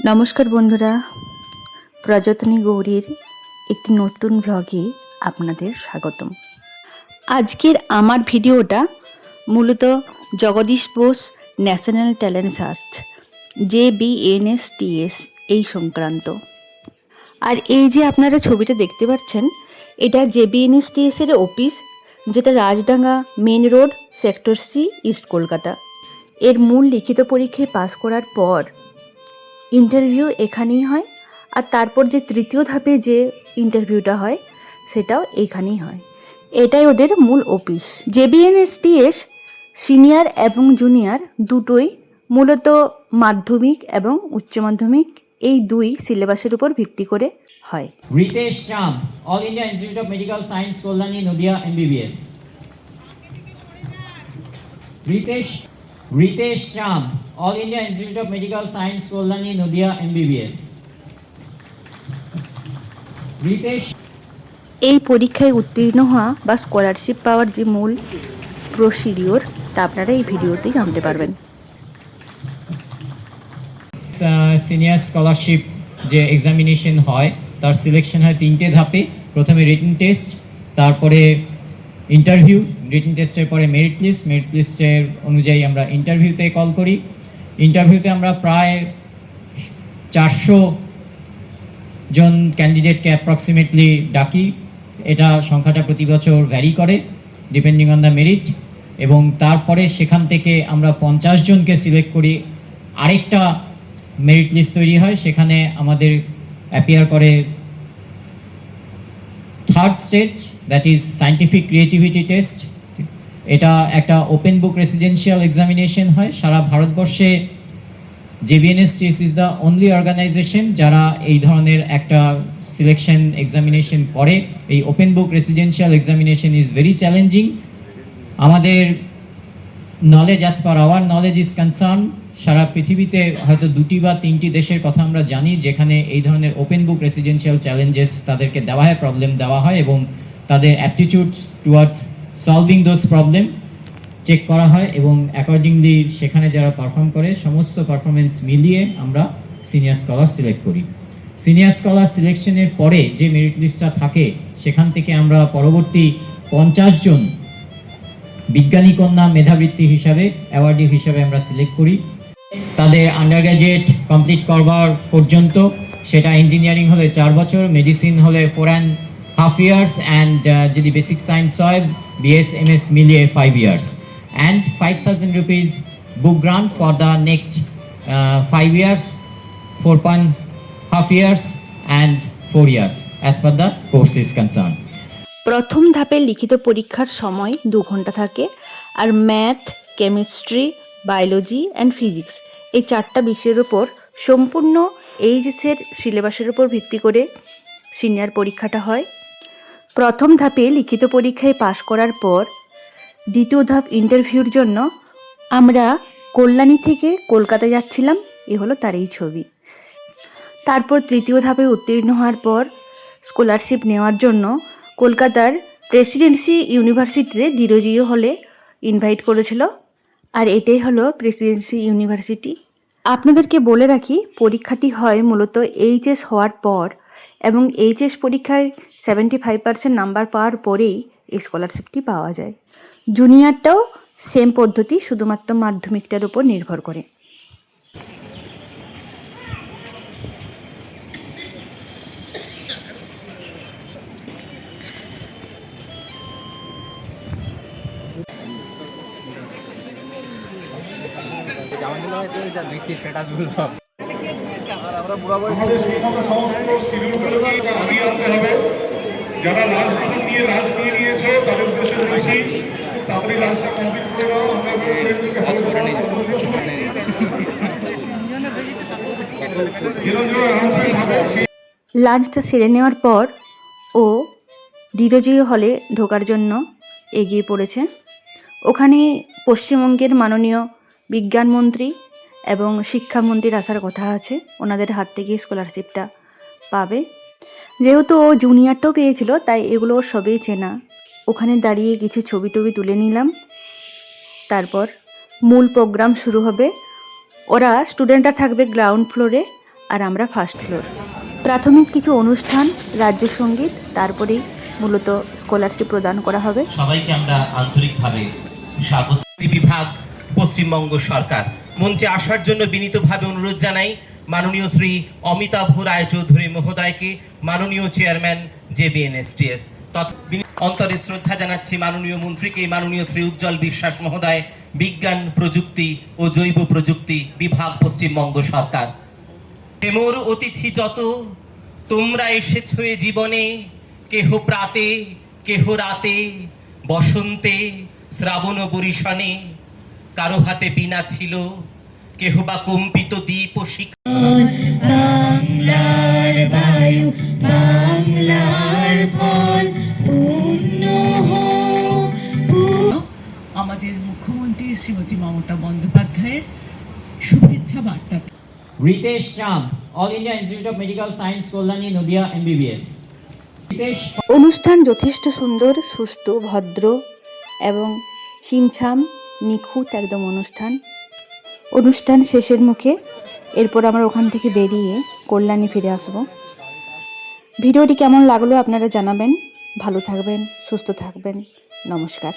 নমস্কার বন্ধুরা, প্রযত্নী গৌরীর একটি নতুন ব্লগে আপনাদের স্বাগতম। আজকের আমার ভিডিওটা মূলত Jagadish Bose national talent search JBNSTS এই সংক্রান্ত। আর এই যে আপনারা ছবিটা দেখতে পাচ্ছেন, এটা JBNSTS এর অফিস, যেটা Rajdanga main road, sector C, east Kolkata. এর মূল লিখিত পরীক্ষায় পাস করার পর ইন্টারভিউ এখানেই হয়, আর তারপর যে তৃতীয় ধাপে যে ইন্টারভিউটা হয় সেটাও এখানেই হয়। এটাই ওদের মূল অফিস। JBNSTS সিনিয়র এবং জুনিয়র দুটোই মূলত মাধ্যমিক এবং উচ্চ মাধ্যমিক এই দুই সিলেবাসের উপর ভিত্তি করে হয়। Ritesh Ram, all India institute of medical science, Kalyani, Nadia, MBBS। Ritesh Ram, all India institute of medical science, Kalyani, Nadia, MBBS। এই পরীক্ষায় উত্তীর্ণ হওয়া বা স্কলারশিপ পাওয়ার যে মূল প্রসিডিওর তা আপনারা এই ভিডিওতেই জানতে পারবেন। সিনিয়র স্কলারশিপ যে এক্সামিনেশন হয় তার সিলেকশন হয় তিনটে ধাপে। প্রথমে রিটেন টেস্ট, তারপরে ইন্টারভিউ, রিটেন টেস্টের পরে মেরিট লিস্টের অনুযায়ী আমরা ইন্টারভিউতে কল করি। ইন্টারভিউতে আমরা প্রায় 400 জন ক্যান্ডিডেটকে অ্যাপ্রক্সিমেটলি ডাকি। এটা সংখ্যাটা প্রতি বছর ভ্যারি করে ডিপেন্ডিং অন দ্য মেরিট, এবং তারপরে সেখান থেকে আমরা 50 জনকে সিলেক্ট করি। আরেকটা মেরিট লিস্ট তৈরি হয়, সেখানে আমাদের অ্যাপিয়ার করে third stage, that is scientific creativity test. এটা একটা ওপেন বুক রেসিডেন্সিয়াল এক্সামিনেশন হয় সারা ভারতবর্ষে। JBNSTS is the only organisation যারা এই ধরনের একটা সিলেকশন এক্সামিনেশন করে। এই open book residential examination is very challenging. আমাদের knowledge, as per our knowledge is concern, সারা পৃথিবীতে হয়তো 2টি বা 3টি দেশের কথা আমরা জানি যেখানে এই ধরনের ওপেন বুক রেসিডেন্সিয়াল চ্যালেঞ্জেস তাদেরকে দেওয়া হয়, প্রবলেম দেওয়া হয়, এবং তাদের aptitude towards solving those problem check করা হয়, এবং অ্যাকর্ডিংলি সেখানে যারা পারফর্ম করে সমস্ত পারফরমেন্স মিলিয়ে আমরা সিনিয়র স্কলার সিলেক্ট করি। সিনিয়র স্কলার সিলেকশনের পরে যে মেরিট লিস্টটা থাকে সেখান থেকে আমরা পরবর্তী 50 জন বিজ্ঞানী কন্যা মেধাবৃত্তি হিসাবে, অ্যাওয়ার্ডি হিসাবে আমরা সিলেক্ট করি। তাদের আন্ডার গ্র্যাজুয়েট কমপ্লিট করবার পর্যন্ত, সেটা ইঞ্জিনিয়ারিং হলে 4 বছর, মেডিসিন হলে 4.5 ইয়ার্স, অ্যান্ড যদি বেসিক সায়েন্স হয় BS MS মিলিয়ে 5 years, and 5,000 rupees book grant for the next 5 years, 4.5 years and 4 years as per the course is concerned. প্রথম ধাপের লিখিত পরীক্ষার সময় 2 ঘন্টা থাকে, আর math, chemistry, biology and physics এই 4টা বিষয়ের উপর সম্পূর্ণ এইচএসের সিলেবাসের উপর ভিত্তি করে সিনিয়র পরীক্ষাটা হয়। প্রথম ধাপে লিখিত পরীক্ষায় পাশ করার পর দ্বিতীয় ধাপ ইন্টারভিউর জন্য আমরা কল্যাণী থেকে কলকাতা যাচ্ছিলাম। এ হলো তার এই ছবি। তারপর তৃতীয় ধাপে উত্তীর্ণ হওয়ার পর স্কলারশিপ নেওয়ার জন্য কলকাতার প্রেসিডেন্সি ইউনিভার্সিটিতে ডিরোজিও হলে ইনভাইট করেছিল, আর এটাই হলো প্রেসিডেন্সি ইউনিভার্সিটি। আপনাদেরকে বলে রাখি, পরীক্ষাটি হয় মূলত এইচএস হওয়ার পর, এবং এইচএস পরীক্ষায় 75% নাম্বার পাওয়ার পরেই এই স্কলারশিপটি পাওয়া যায়। জুনিয়রটাও সেম পদ্ধতি, শুধুমাত্র মাধ্যমিকটার উপর নির্ভর করে। যারা লাঞ্চ নিয়ে নিয়েছো তাদের উদ্দেশ্যে বলছি, তাড়াতাড়ি লাঞ্চটা কমপ্লিট করে দাও। লাঞ্চটা সেরে নেওয়ার পর ও ডিরোজিও হলে ঢোকার জন্য এগিয়ে পড়েছে। ওখানে পশ্চিমবঙ্গের মাননীয় বিজ্ঞানমন্ত্রী এবং শিক্ষামন্ত্রীর আসার কথা আছে, ওনাদের হাত থেকে স্কলারশিপটা পাবে। যেহেতু ও জুনিয়রটাও পেয়েছিল তাই এগুলো ওর সবই চেনা। ওখানে দাঁড়িয়ে কিছু ছবি টবি তুলে নিলাম। তারপর মূল প্রোগ্রাম শুরু হবে। ওরা স্টুডেন্টরা থাকবে গ্রাউন্ড ফ্লোরে, আর আমরা ফার্স্ট ফ্লোর। প্রাথমিক কিছু অনুষ্ঠান, রাজ্য সঙ্গীত, তারপরেই মূলত স্কলারশিপ প্রদান করা হবে। সবাইকে আমরা আন্তরিকভাবে স্বাগত। বিভাগ পশ্চিমবঙ্গ সরকার মঞ্চে আসার জন্য বিনীতভাবে অনুরোধ জানাই মাননীয় শ্রী অমিতাভ রায়চৌধুরী মহোদয়কে, মাননীয় চেয়ারম্যান JBNSTS। অন্তরে শ্রদ্ধা জানাচ্ছি মাননীয় মন্ত্রীকে, মাননীয় শ্রী উজ্জ্বল বিশ্বাস মহোদয়, বিজ্ঞান প্রযুক্তি ও জৈব প্রযুক্তি বিভাগ পশ্চিমবঙ্গ সরকার। প্রেমর অতিথি যত তোমরা এসেছ এ জীবনে, কেহ প্রাতে কেহ রাতে, বসন্তে শ্রাবণ বরিশনে, কারো হাতে বীণা ছিল, কেহ বা কম্পিত দ্বীপ ও বাংলার বায়ু বাংলার ফল পূর্ণ হোক। আমাদের মুখ্যমন্ত্রী শ্রীমতী মমতা বন্দ্যোপাধ্যায়ের শুভেচ্ছা বার্তা। Ritesh Chand, all India institute of medical science, Kalyani, Nadia, MBBS। Ritesh অনুষ্ঠান যথেষ্ট সুন্দর, সুস্থ, ভদ্র এবং ছিমছাম নিখুঁত একদম অনুষ্ঠান শেষের মুখে। এরপর আমরা ওখান থেকে বেরিয়ে কল্যাণী ফিরে আসব। ভিডিওটি কেমন লাগলো আপনারা জানাবেন। ভালো থাকবেন, সুস্থ থাকবেন। নমস্কার।